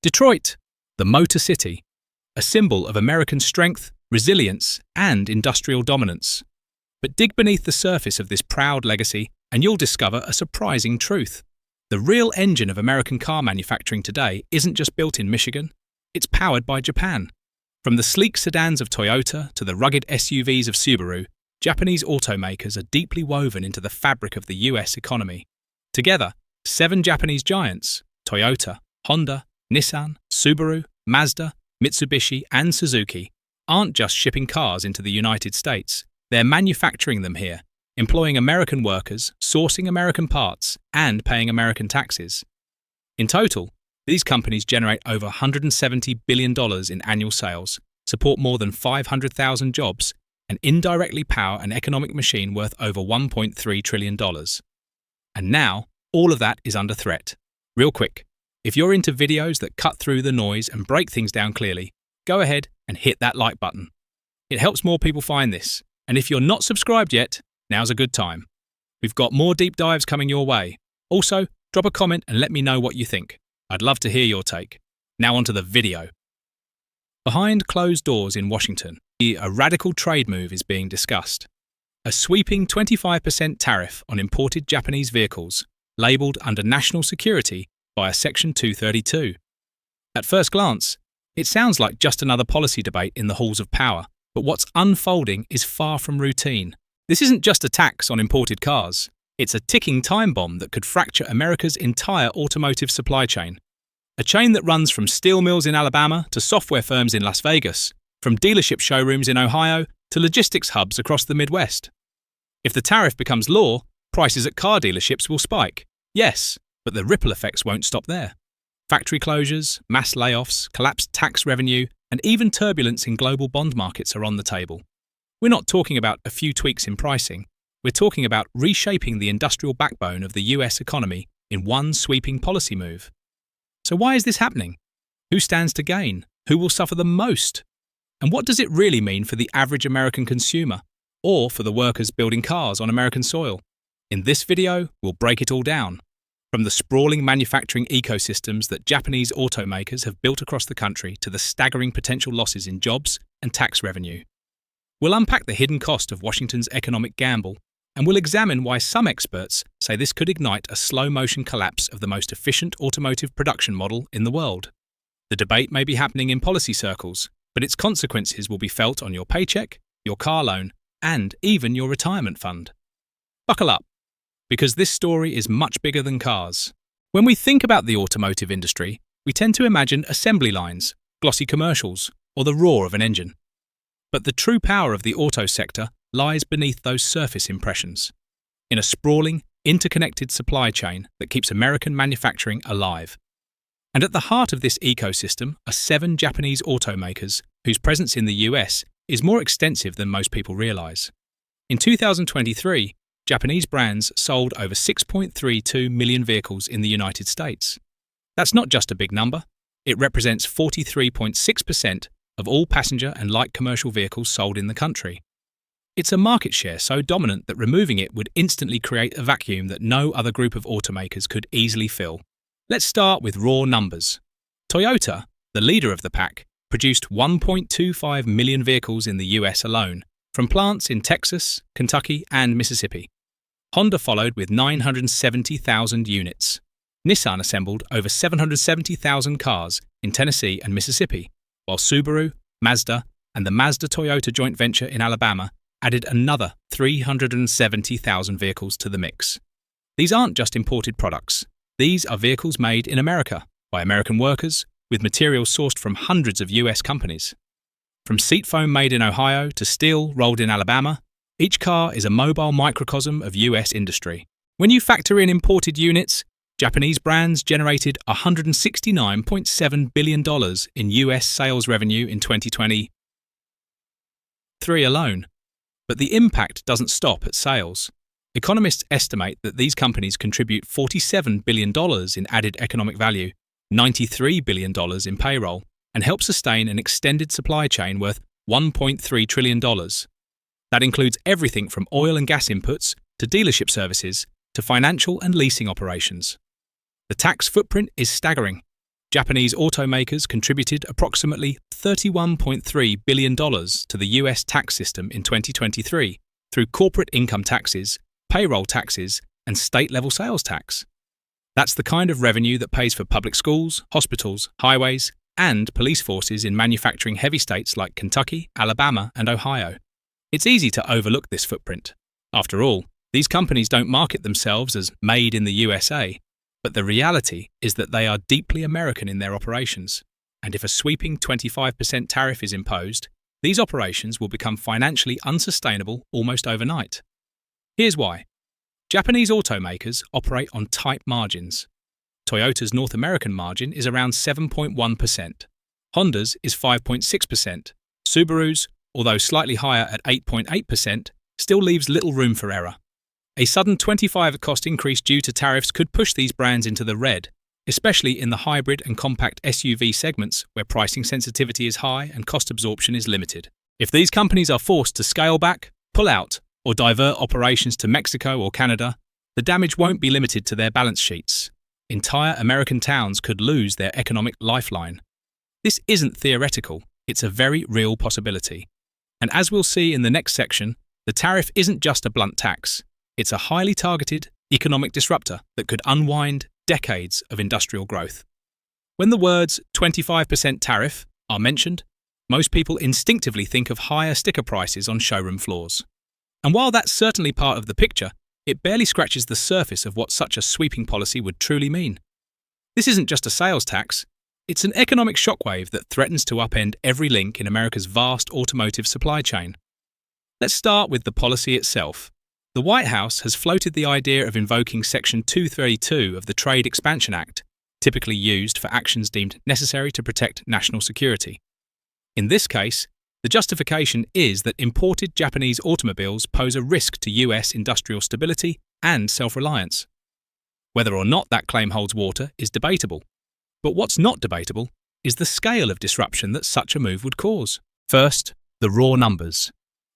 Detroit, the Motor City, a symbol of American strength, resilience, and industrial dominance. But dig beneath the surface of this proud legacy and you'll discover a surprising truth. The real engine of American car manufacturing today isn't just built in Michigan, it's powered by Japan. From the sleek sedans of Toyota to the rugged SUVs of Subaru, Japanese automakers are deeply woven into the fabric of the US economy. Together, 7 Japanese giants, Toyota, Honda, Nissan, Subaru, Mazda, Mitsubishi, and Suzuki, aren't just shipping cars into the United States, they're manufacturing them here, employing American workers, sourcing American parts, and paying American taxes. In total, these companies generate over $170 billion in annual sales, support more than 500,000 jobs, and indirectly power an economic machine worth over $1.3 trillion. And now, all of that is under threat. Real quick, if you're into videos that cut through the noise and break things down clearly, go ahead and hit that like button. It helps more people find this, and if you're not subscribed yet, now's a good time. We've got more deep dives coming your way. Also, drop a comment and let me know what you think. I'd love to hear your take. Now onto the video. Behind closed doors in Washington, a radical trade move is being discussed. A sweeping 25% tariff on imported Japanese vehicles, labelled under national security via Section 232. At first glance, it sounds like just another policy debate in the halls of power, but what's unfolding is far from routine. This isn't just a tax on imported cars. It's a ticking time bomb that could fracture America's entire automotive supply chain. A chain that runs from steel mills in Alabama to software firms in Las Vegas, from dealership showrooms in Ohio to logistics hubs across the Midwest. If the tariff becomes law, prices at car dealerships will spike. Yes, but the ripple effects won't stop there. Factory closures, mass layoffs, collapsed tax revenue, and even turbulence in global bond markets are on the table. We're not talking about a few tweaks in pricing. We're talking about reshaping the industrial backbone of the US economy in one sweeping policy move. So why is this happening? Who stands to gain? Who will suffer the most? And what does it really mean for the average American consumer, or for the workers building cars on American soil? In this video, we'll break it all down. From the sprawling manufacturing ecosystems that Japanese automakers have built across the country to the staggering potential losses in jobs and tax revenue. We'll unpack the hidden cost of Washington's economic gamble, and we'll examine why some experts say this could ignite a slow-motion collapse of the most efficient automotive production model in the world. The debate may be happening in policy circles, but its consequences will be felt on your paycheck, your car loan, and even your retirement fund. Buckle up, because this story is much bigger than cars. When we think about the automotive industry, we tend to imagine assembly lines, glossy commercials, or the roar of an engine. But the true power of the auto sector lies beneath those surface impressions, in a sprawling, interconnected supply chain that keeps American manufacturing alive. And at the heart of this ecosystem are 7 Japanese automakers whose presence in the US is more extensive than most people realize. In 2023, Japanese brands sold over 6.32 million vehicles in the United States. That's not just a big number, it represents 43.6% of all passenger and light commercial vehicles sold in the country. It's a market share so dominant that removing it would instantly create a vacuum that no other group of automakers could easily fill. Let's start with raw numbers. Toyota, the leader of the pack, produced 1.25 million vehicles in the US alone, from plants in Texas, Kentucky, and Mississippi. Honda followed with 970,000 units. Nissan assembled over 770,000 cars in Tennessee and Mississippi, while Subaru, Mazda, and the Mazda-Toyota joint venture in Alabama added another 370,000 vehicles to the mix. These aren't just imported products. These are vehicles made in America, by American workers, with materials sourced from hundreds of US companies. From seat foam made in Ohio to steel rolled in Alabama, each car is a mobile microcosm of US industry. When you factor in imported units, Japanese brands generated $169.7 billion in US sales revenue in 2023 alone. But the impact doesn't stop at sales. Economists estimate that these companies contribute $47 billion in added economic value, $93 billion in payroll, and help sustain an extended supply chain worth $1.3 trillion. That includes everything from oil and gas inputs to dealership services to financial and leasing operations. The tax footprint is staggering. Japanese automakers contributed approximately $31.3 billion to the US tax system in 2023 through corporate income taxes, payroll taxes, and state-level sales tax. That's the kind of revenue that pays for public schools, hospitals, highways, and police forces in manufacturing heavy states like Kentucky, Alabama, and Ohio. It's easy to overlook this footprint. After all, these companies don't market themselves as made in the USA, but the reality is that they are deeply American in their operations. And if a sweeping 25% tariff is imposed, these operations will become financially unsustainable almost overnight. Here's why. Japanese automakers operate on tight margins. Toyota's North American margin is around 7.1%. Honda's is 5.6%. Subaru's, although slightly higher at 8.8%, still leaves little room for error. A sudden 25% cost increase due to tariffs could push these brands into the red, especially in the hybrid and compact SUV segments where pricing sensitivity is high and cost absorption is limited. If these companies are forced to scale back, pull out, or divert operations to Mexico or Canada, the damage won't be limited to their balance sheets. Entire American towns could lose their economic lifeline. This isn't theoretical, it's a very real possibility. And as we'll see in the next section, the tariff isn't just a blunt tax. It's a highly targeted economic disruptor that could unwind decades of industrial growth. When the words 25% tariff are mentioned, most people instinctively think of higher sticker prices on showroom floors. And while that's certainly part of the picture, it barely scratches the surface of what such a sweeping policy would truly mean. This isn't just a sales tax, it's an economic shockwave that threatens to upend every link in America's vast automotive supply chain. Let's start with the policy itself. The White House has floated the idea of invoking Section 232 of the Trade Expansion Act, typically used for actions deemed necessary to protect national security. In this case, the justification is that imported Japanese automobiles pose a risk to US industrial stability and self-reliance. Whether or not that claim holds water is debatable. But what's not debatable is the scale of disruption that such a move would cause. First, the raw numbers.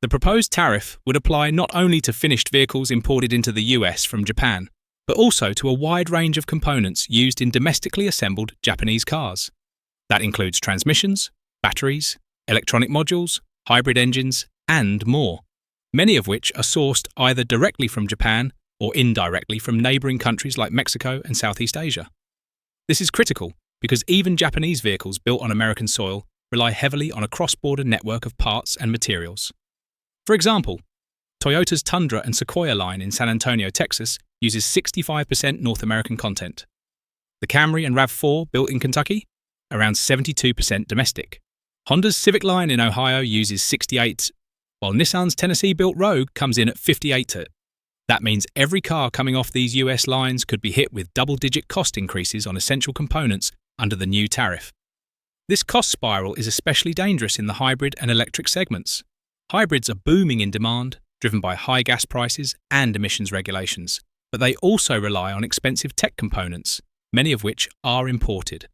The proposed tariff would apply not only to finished vehicles imported into the US from Japan, but also to a wide range of components used in domestically assembled Japanese cars. That includes transmissions, batteries, electronic modules, hybrid engines, and more, many of which are sourced either directly from Japan or indirectly from neighbouring countries like Mexico and Southeast Asia. This is critical because even Japanese vehicles built on American soil rely heavily on a cross-border network of parts and materials. For example, Toyota's Tundra and Sequoia line in San Antonio, Texas, uses 65% North American content. The Camry and RAV4 built in Kentucky, around 72% domestic. Honda's Civic line in Ohio uses 68%, while Nissan's Tennessee-built Rogue comes in at 58%. That means every car coming off these US lines could be hit with double-digit cost increases on essential components under the new tariff. This cost spiral is especially dangerous in the hybrid and electric segments. Hybrids are booming in demand, driven by high gas prices and emissions regulations, but they also rely on expensive tech components, many of which are imported.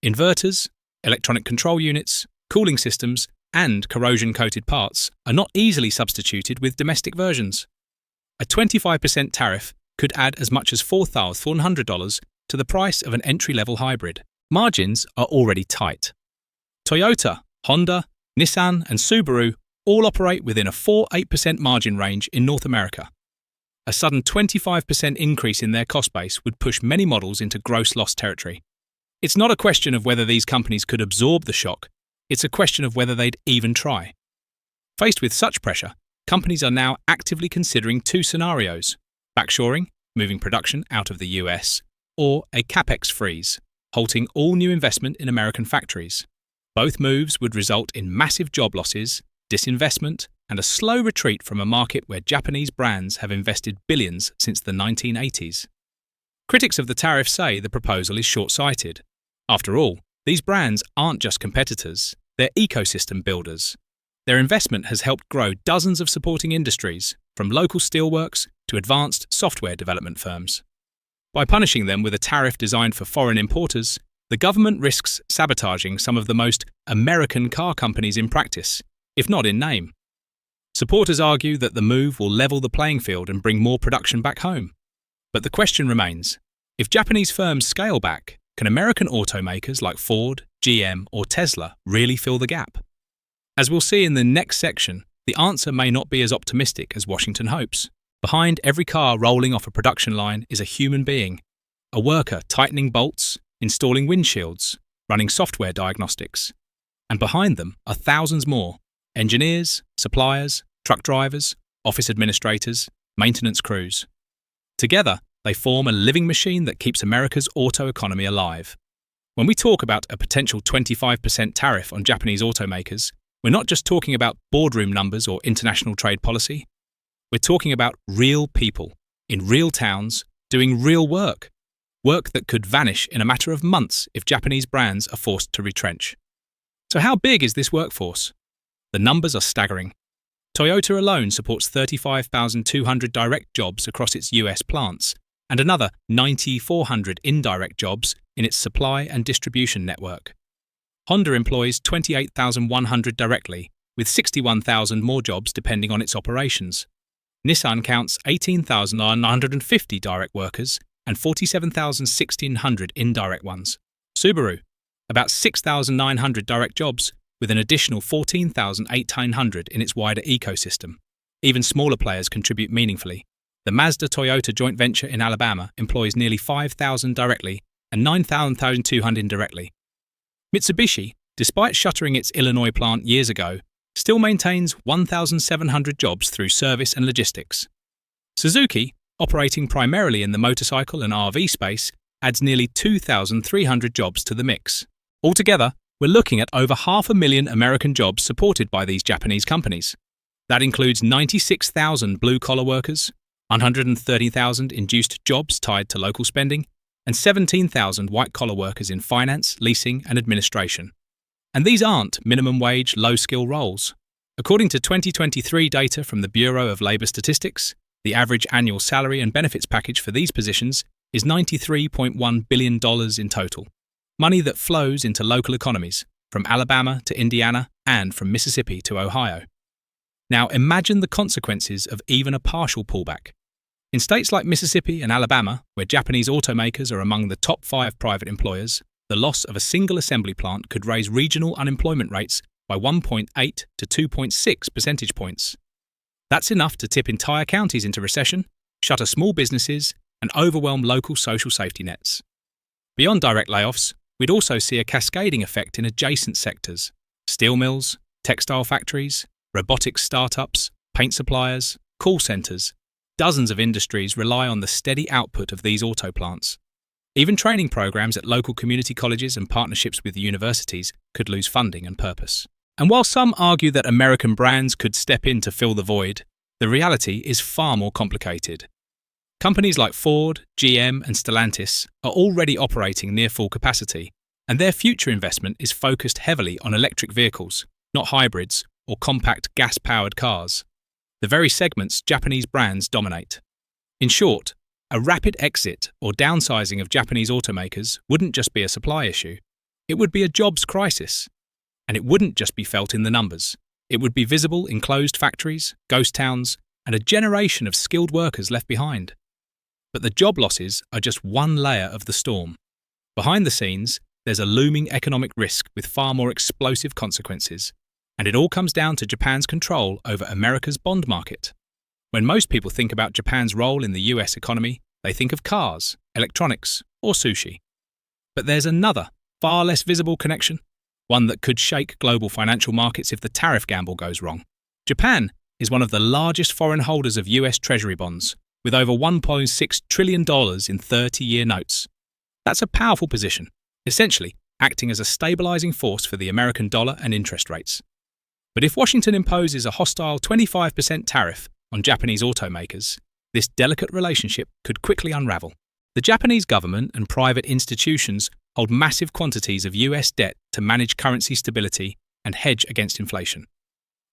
Inverters, electronic control units, cooling systems, and corrosion-coated parts are not easily substituted with domestic versions. A 25% tariff could add as much as $4,400 to the price of an entry-level hybrid. Margins are already tight. Toyota, Honda, Nissan, and Subaru all operate within a 4-8% margin range in North America. A sudden 25% increase in their cost base would push many models into gross loss territory. It's not a question of whether these companies could absorb the shock, it's a question of whether they'd even try. Faced with such pressure, companies are now actively considering two scenarios: backshoring, moving production out of the US, or a capex freeze, halting all new investment in American factories. Both moves would result in massive job losses, disinvestment, and a slow retreat from a market where Japanese brands have invested billions since the 1980s. Critics of the tariff say the proposal is short-sighted. After all, these brands aren't just competitors, they're ecosystem builders. Their investment has helped grow dozens of supporting industries, from local steelworks to advanced software development firms. By punishing them with a tariff designed for foreign importers, the government risks sabotaging some of the most American car companies in practice, if not in name. Supporters argue that the move will level the playing field and bring more production back home. But the question remains, if Japanese firms scale back, Can American automakers like Ford, GM, or Tesla really fill the gap? As we'll see in the next section, the answer may not be as optimistic as Washington hopes. Behind every car rolling off a production line is a human being, a worker tightening bolts, installing windshields, running software diagnostics. And behind them are thousands more: engineers, suppliers, truck drivers, office administrators, maintenance crews. Together, they form a living machine that keeps America's auto economy alive. When we talk about a potential 25% tariff on Japanese automakers, we're not just talking about boardroom numbers or international trade policy. We're talking about real people, in real towns, doing real work. Work that could vanish in a matter of months if Japanese brands are forced to retrench. So how big is this workforce? The numbers are staggering. Toyota alone supports 35,200 direct jobs across its US plants, and another 9,400 indirect jobs in its supply and distribution network. Honda employs 28,100 directly, with 61,000 more jobs depending on its operations. Nissan counts 18,950 direct workers and 47,100 indirect ones. Subaru, about 6,900 direct jobs, with an additional 14,800 in its wider ecosystem. Even smaller players contribute meaningfully. The Mazda-Toyota joint venture in Alabama employs nearly 5,000 directly and 9,200 indirectly. Mitsubishi, despite shuttering its Illinois plant years ago, still maintains 1,700 jobs through service and logistics. Suzuki, operating primarily in the motorcycle and RV space, adds nearly 2,300 jobs to the mix. Altogether, we're looking at over 500,000 American jobs supported by these Japanese companies. That includes 96,000 blue-collar workers, 130,000 induced jobs tied to local spending, and 17,000 white-collar workers in finance, leasing, and administration. And these aren't minimum wage, low-skill roles. According to 2023 data from the Bureau of Labor Statistics, the average annual salary and benefits package for these positions is $93.1 billion in total. Money that flows into local economies, from Alabama to Indiana and from Mississippi to Ohio. Now imagine the consequences of even a partial pullback. In states like Mississippi and Alabama, where Japanese automakers are among the top 5 private employers, the loss of a single assembly plant could raise regional unemployment rates by 1.8 to 2.6 percentage points. That's enough to tip entire counties into recession, shutter small businesses, and overwhelm local social safety nets. Beyond direct layoffs, we'd also see a cascading effect in adjacent sectors: steel mills, textile factories, robotics startups, paint suppliers, call centres. Dozens of industries rely on the steady output of these auto plants. Even training programs at local community colleges and partnerships with universities could lose funding and purpose. And while some argue that American brands could step in to fill the void, the reality is far more complicated. Companies like Ford, GM, and Stellantis are already operating near full capacity, and their future investment is focused heavily on electric vehicles, not hybrids or compact gas-powered cars, the very segments Japanese brands dominate. In short, a rapid exit or downsizing of Japanese automakers wouldn't just be a supply issue, it would be a jobs crisis. And it wouldn't just be felt in the numbers. It would be visible in closed factories, ghost towns, and a generation of skilled workers left behind. But the job losses are just one layer of the storm. Behind the scenes, there's a looming economic risk with far more explosive consequences. And it all comes down to Japan's control over America's bond market. When most people think about Japan's role in the US economy, they think of cars, electronics, or sushi. But there's another, far less visible connection. One that could shake global financial markets if the tariff gamble goes wrong. Japan is one of the largest foreign holders of US Treasury bonds, with over $1.6 trillion in 30-year notes. That's a powerful position, essentially acting as a stabilizing force for the American dollar and interest rates. But if Washington imposes a hostile 25% tariff on Japanese automakers, this delicate relationship could quickly unravel. The Japanese government and private institutions hold massive quantities of US debt to manage currency stability and hedge against inflation.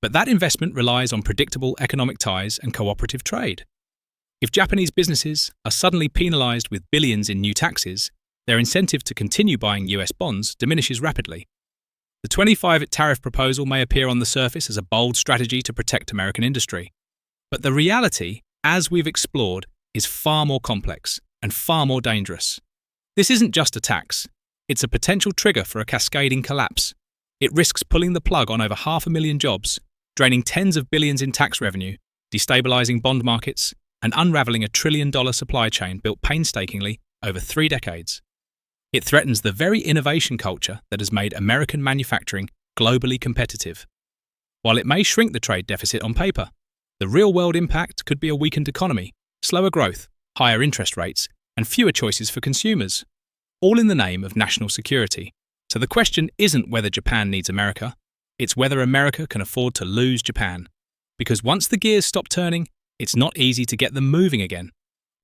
But that investment relies on predictable economic ties and cooperative trade. If Japanese businesses are suddenly penalized with billions in new taxes, their incentive to continue buying US bonds diminishes rapidly. The 25% tariff proposal may appear on the surface as a bold strategy to protect American industry. But the reality, as we've explored, is far more complex and far more dangerous. This isn't just a tax. It's a potential trigger for a cascading collapse. It risks pulling the plug on over 500,000 jobs, draining tens of billions in tax revenue, destabilizing bond markets, and unraveling a trillion-dollar supply chain built painstakingly over 3 decades. It threatens the very innovation culture that has made American manufacturing globally competitive. While it may shrink the trade deficit on paper, the real-world impact could be a weakened economy, slower growth, higher interest rates, and fewer choices for consumers, all in the name of national security. So the question isn't whether Japan needs America, it's whether America can afford to lose Japan. Because once the gears stop turning, it's not easy to get them moving again.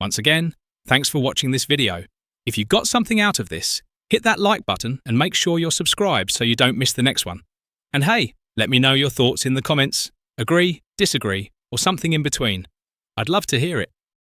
Once again, thanks for watching this video. If you got something out of this, hit that like button and make sure you're subscribed so you don't miss the next one. And hey, let me know your thoughts in the comments. Agree, disagree, or something in between. I'd love to hear it.